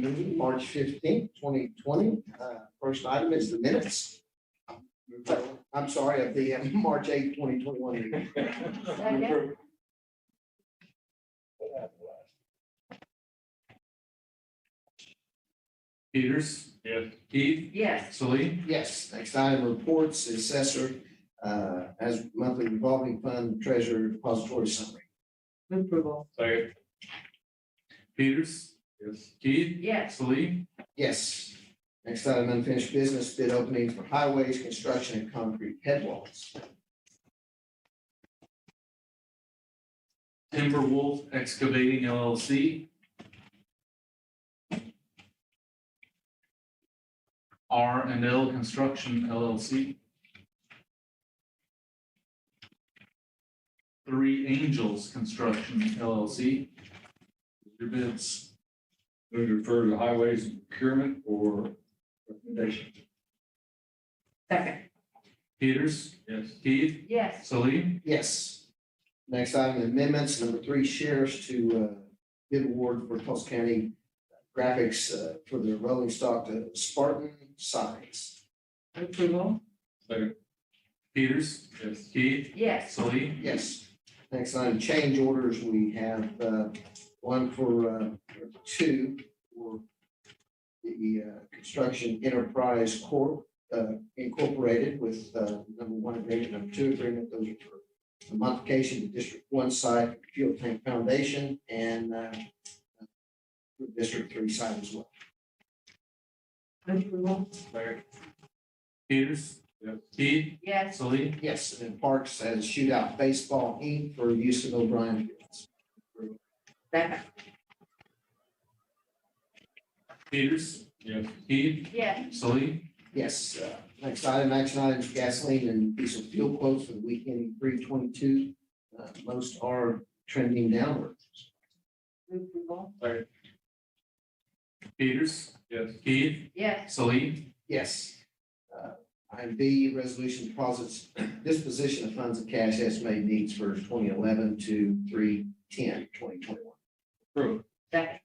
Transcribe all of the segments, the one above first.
Meeting, March 15th, 2020. First item is the minutes. I'm sorry, of the March 8th, 2021 meeting. Second. Peters. Yes. Keith. Yes. Salee. Yes, next item reports, assessor as monthly revolving fund treasurer depository summary. Move approval. Second. Peters. Yes. Keith. Yes. Salee. Yes. Next item unfinished business, bid openings for highways, construction, and concrete head walls. Timberwolf Excavating LLC. R&L Construction LLC. Three Angels Construction LLC. Your bids. Move to refer to highways and procurement or recommendation. Second. Peters. Yes. Keith. Yes. Salee. Yes. Next item amendments, number 3, sheriffs to bid award for Tulsa County graphics for the rolling stock to Spartan signs. Move approval. Second. Peters. Yes. Keith. Yes. Salee. Yes. Next item, change orders. We have one for 2 for the Construction Enterprise Corp. Incorporated with number 1 agreement, number 2 agreement. Those are for a modification to District 1 site, fuel tank foundation, and District 3 site as well. Move approval. Second. Peters. Yes. Keith. Yes. Salee. Yes, and then Parks has Shootout Baseball Inc. for use of O'Brien fields. Second. Peters. Yes. Keith. Yes. Salee. Yes, next item, action items, gasoline and diesel fuel quotes for the week ending 3/22. Most are trending downwards. Move approval. Second. Peters. Yes. Keith. Yes. Salee. Yes. Item B, resolution deposits disposition of funds and cash estimated needs for 2011 to 3/10/2021. Approved. Second.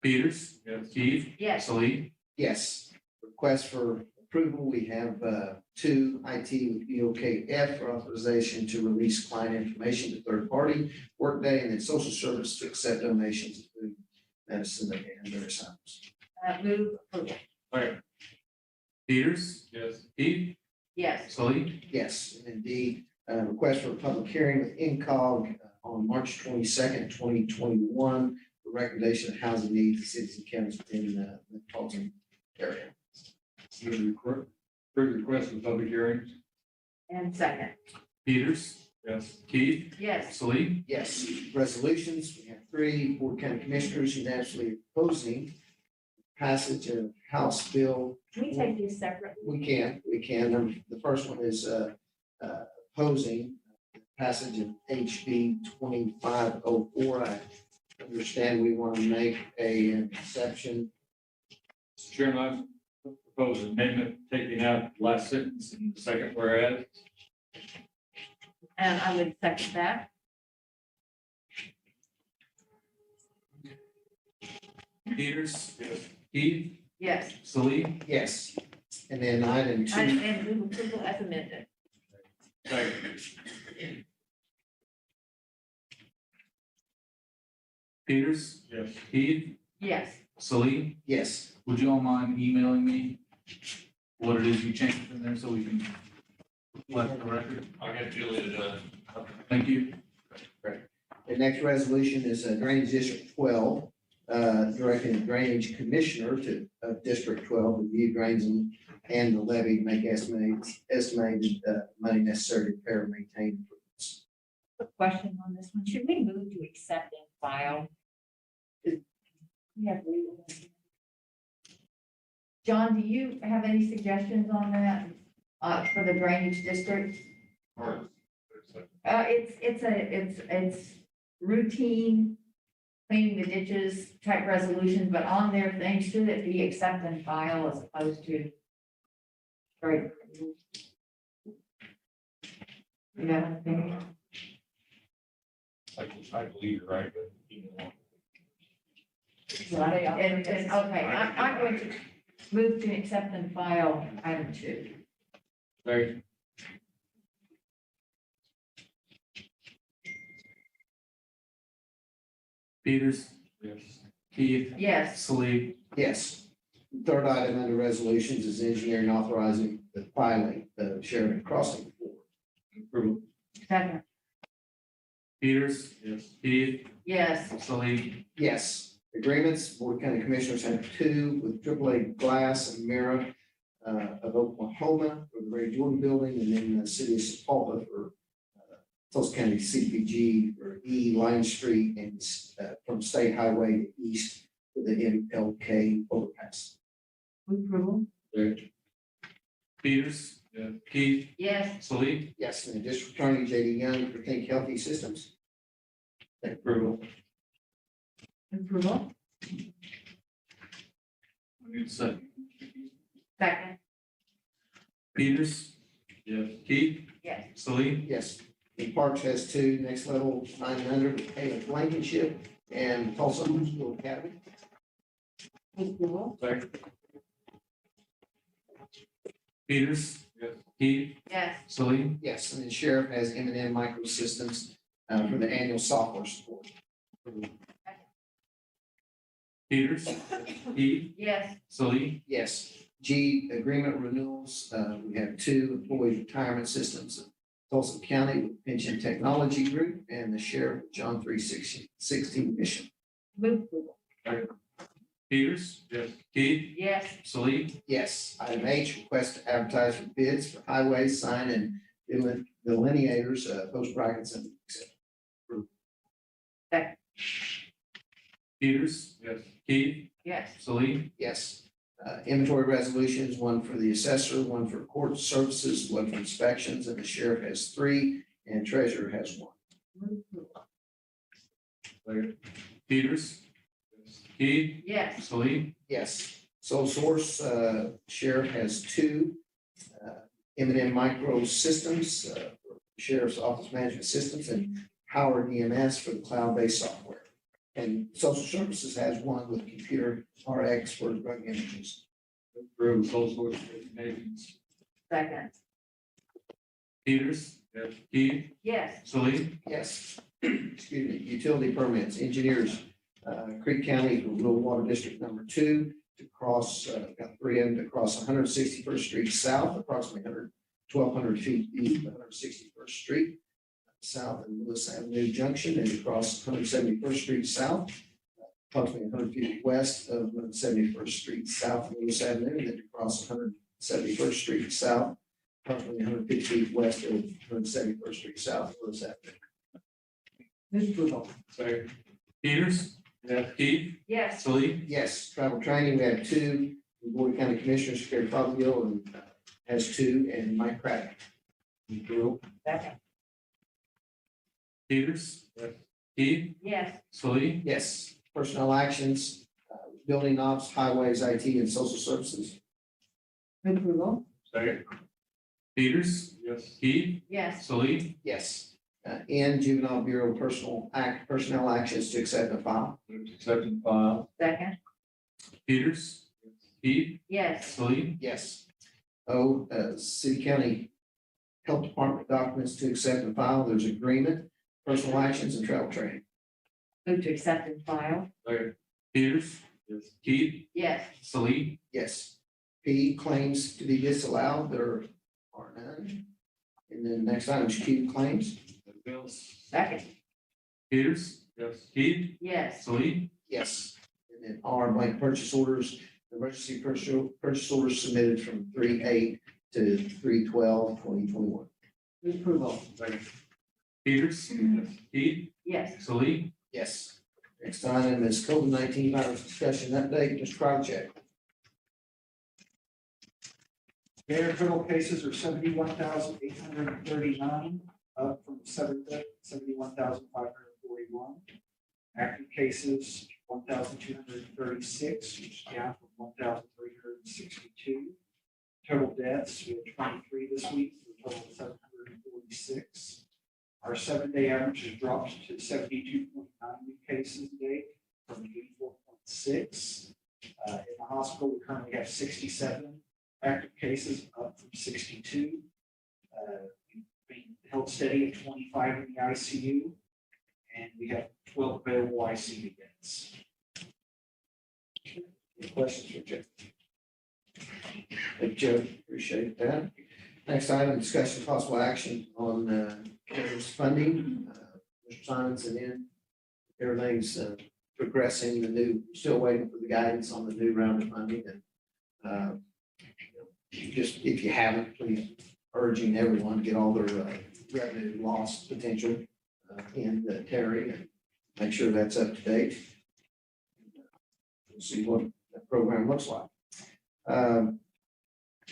Peters. Yes. Keith. Yes. Salee. Yes, request for approval. We have 2 IT with BOCC for authorization to release client information to third party, Workday, and then social service to accept donations of food, medicine, and various items. Move approval. Second. Peters. Yes. Keith. Yes. Salee. Yes, and indeed, request for a public hearing with INCOG on March 22nd, 2021, for recommendation of housing needs of cities and counties within the Tulsa area. Move to approve the request for public hearing. And second. Peters. Yes. Keith. Yes. Salee. Yes, resolutions, we have 3, Board of County Commissioners unanimously opposing passage of House Bill. Can we take these separately? We can. The first one is opposing passage of HB 2504. I understand we want to make an exception. Mr. Chairman, I propose an amendment taking out the last sentence in the second whereas. And I would second that. Peters. Yes. Keith. Yes. Salee. Yes, and then item 2. And move approval as amended. Second. Peters. Yes. Keith. Yes. Salee. Yes, Would you all mind emailing me what it is you changed in there so we can let the record? I'll get Julia to do it. Thank you. the next resolution is Drainage District 12, directing the Drainage Commissioner to District 12 to review drains and the levy to make estimated money necessary to repair and maintain improvements. A question on this one. Should we move to accept and file? We have legal. John, do you have any suggestions on that, for the drainage district? It's routine cleaning the ditches type resolution, but on their thing, should it be accept and file as opposed to? Right. You know what I'm thinking? I believe you're right, but you know. Okay, I'm going to move to accept and file item 2. Second. Peters, Yes. Keith, Yes, Sallee, Yes. Third item under resolutions is engineering authorizing the filing of Sheridan Crossing Board. Approval. second, Peters, Yes. Keith, yes, Sallee, Yes. Agreements, Board of County Commissioners have 2 with AAA Glass and Mirror of Oklahoma for the Ray Jordan Building, and then the City of Sepulveda for Tulsa County CPG for E Line Street and from State Highway east to the MLK overpass. move approval, Second. Peters, Yeah. Keith, yes, Sallee, Yes, and the District Attorney J.D. Young for Think Healthy Systems. Approval. approval, I need a second. second, Peters, Yes. Keith, yes, Sallee, Yes, the Parks has 2 next level 900 with Caleb Blankenship and Tulsa School Academy. move approval, Second. Peters, Yes. Keith, yes, Sallee, Yes, and the Sheriff has M&M Microsystems for the annual software support. Peters, Keith, yes, Sallee, Yes. G, agreement renewals, we have 2 employee retirement systems of Tulsa County with Pension Technology Group and the Sheriff John 316 Mission. move approval, Peters, Yes. Keith, yes, Sallee, Yes. Item H, request to advertise for bids for highways, sign and delineators, post brackets and et cetera. second, Peters, Yes. Keith, yes, Sallee, Yes. Inventory resolutions, 1 for the assessor, 1 for court services, 1 for inspections, and the sheriff has 3 and treasurer has 1. move approval, Second. Peters, Yes. Keith, yes, Sallee, Yes. Sole source, sheriff has 2. M&M Micro Systems, for Sheriff's Office Management Systems, and Howard EMS for the cloud-based software. And social services has 1 with Computer RX for drug images. Approve sole source designations. second, Peters, Yes. Keith, yes, Sallee, Yes. Excuse me, utility permits, engineers, Creek County for Rural Water District number 2 to cross, got 3 of them to cross 161st Street South, approximately 1,200 feet east of 161st Street South and Lewis Avenue Junction, and to cross 171st Street South, approximately 100 feet west of 171st Street South and Lewis Avenue, and then to cross 171st Street South, approximately 150 feet west of 171st Street South and Lewis Avenue. move approval, Second. Peters, Yes. Keith, yes, Sallee, Yes, travel training, we have 2, the Board of County Commissioners, Gary Fothergill, and has 2, and Mike Craddock. Approval. second, Peters, Yes. Keith, yes, Sallee, Yes, personnel actions, building ops, highways, IT, and social services. move approval, Second. Peters, Yes. Keith, yes, Sallee, Yes. And Juvenile Bureau personnel actions to accept and file. Move to accept and file. second, Peters, Keith, yes, Sallee, Yes. O, city county health department documents to accept and file. There's agreement, personal actions, and travel training. move to accept and file, Second. Peters, Yes. Keith, yes, Sallee, Yes. P, claims to be disallowed. There are none. And then next item is Q, claims. Bills. second, Peters, Yes. Keith, yes, Sallee, Yes. And then R, blank purchase orders, emergency purchase orders submitted from 3/8 to 3/12/2021. move approval, Second. Peters, Keith, yes, Sallee, Yes. Next item is COVID-19 virus discussion update, Mr. Project. Mayor, total cases are 71,839, up from 71,541. Active cases, 1,236, which is down from 1,362. Total deaths, we had 23 this week, for a total of 746. Our 7-day average has dropped to 72.9 new cases a day from 84.6 6. In the hospital, we currently have 67 active cases, up from 62. We've been held steady at 25 in the ICU, and we have 12 available ICU beds. Any questions for Joe? Thank you, Joe. Appreciate that. Next item, discussion possible action on CARES funding. Mr. Simonson in. Everything's progressing. Still waiting for the guidance on the new round of funding. And just if you haven't, please urging everyone to get all their revenue loss potential in Terry and make sure that's up to date. We'll see what that program looks like.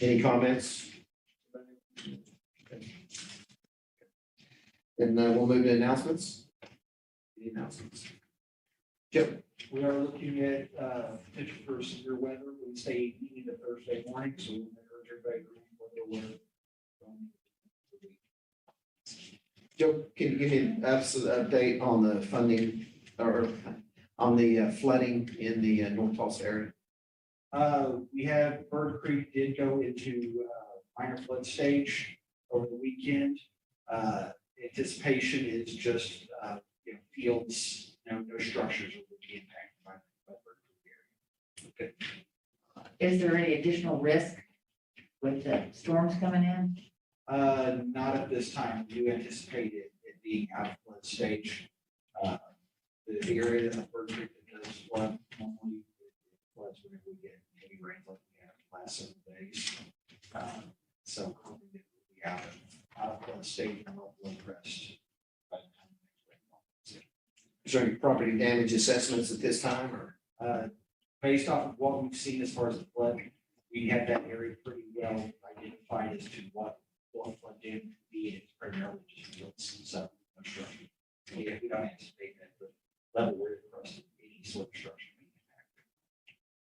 Any comments? Then we'll move to announcements. Any announcements? Joe? We are looking at potential for severe weather Wednesday evening to Thursday morning, so we'll encourage everybody to bring weather alert. Joe, can you give me us an update on the funding or on the flooding in the North Tulsa area? We have Bird Creek did go into minor flood stage over the weekend. Anticipation is just fields, no structures will be impacted by Bird Creek area. Is there any additional risk with the storms coming in? Not at this time. We do anticipate it being out of flood stage. The area of Bird Creek that does flood normally floods whenever we get heavy rain like we have the last several days. So hoping that we'll be out of flood stage and not flood crest by the time next rain. Is there any property damage assessments at this time or? Based off of what we've seen as far as the flood, we have that area pretty well identified as to what flood damage would be. It's primarily just fields, so construction. We don't anticipate that the level where it crusted any sort of structure being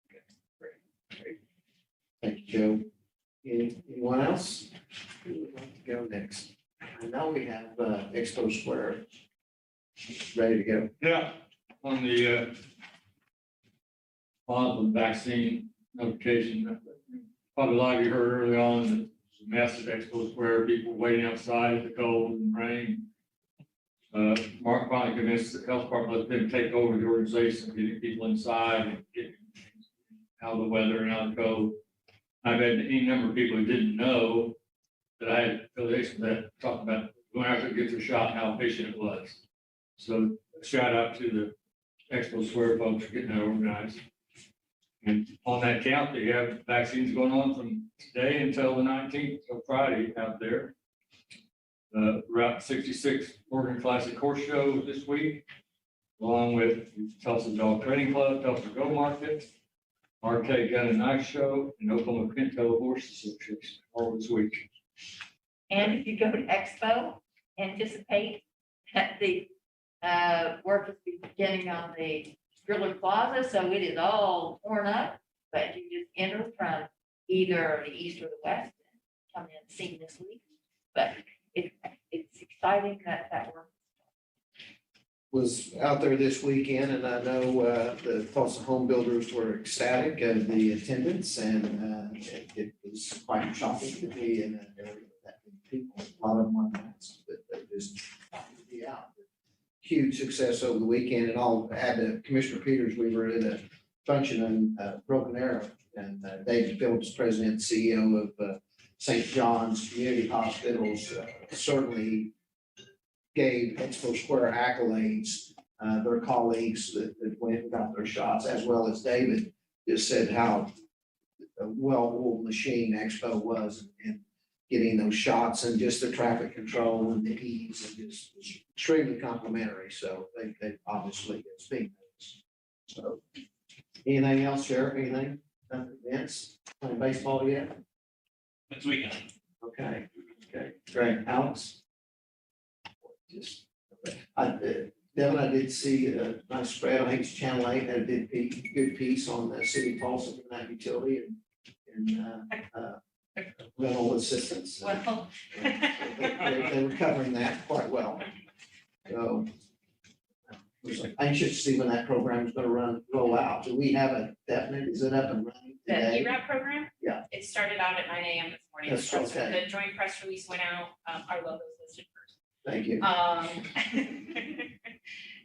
impacted. Okay, great. Thank you, Joe. Anyone else? Who would like to go next? I know we have Expo Square ready to go. Yeah, on the vaccine notification, probably a lot of you heard early on that there's a massive Expo Square, people waiting outside in the cold and rain. Mark finally convinced the health department let them take over the organization, getting people inside and getting out of the weather and out of the cold. I've had any number of people who didn't know that I had affiliation with that talking about going out to get their shot and how efficient it was. So shout out to the Expo Square folks for getting that organized. And on that count, they have vaccines going on from today until the 19th, so Friday out there. Route 66 Oregon Classic Horse Show this week, along with Tulsa Dog Training Club, Tulsa Go Market, RK Gun and Knife Show, and Oklahoma Pinto Horse Association all this week. And if you go to Expo, anticipate that the work is beginning on the Driller Plaza, so it is all torn up, but you just enter from either the east or the west and come in and see this week. But it's exciting that work. Was out there this weekend, and I know the Tulsa home builders were ecstatic of the attendance, and it was quite shocking to be in an area with that many people. A lot of them weren't masked, but they just happened to be out. Huge success over the weekend, and I'll add to Commissioner Peters. We were at a function in Broken Arrow, and David Phillips, President and CEO of St. John's Community Hospitals, certainly gave Expo Square accolades. Their colleagues that went and got their shots, as well as David, just said how a well-oiled machine Expo was in getting those shots, and just the traffic control and the ease, and just extremely complimentary. So they obviously speak those. So anything else, Sheriff? Anything? Nothing, Vince? Playing baseball yet? Next weekend. Okay, great. Alex? Just, Devin, I did see a nice spread. I think it's Channel 8 that did a good piece on the city of Tulsa and that utility and rental assistance. Well, They were covering that quite well. So we're anxious to see when that program is gonna roll out. Do we have a definite, is it up and running The today? ERAP program? Yeah. It started out at 9 a.m. this morning. That's when okay. The joint press release went out, our logo's listed first. Thank you.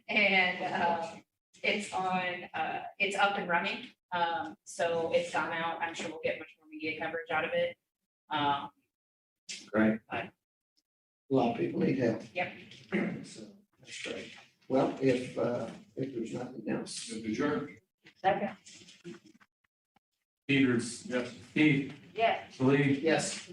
And it's on, it's up and running. So it's gone out. I'm sure we'll get much more media coverage out of it. Great. But- A lot of people need help. Yep. So, that's great. Well, if there's nothing else. Mr. Adjourned. Second, Peters, Yes. Keith, yes. Shalí, Yes.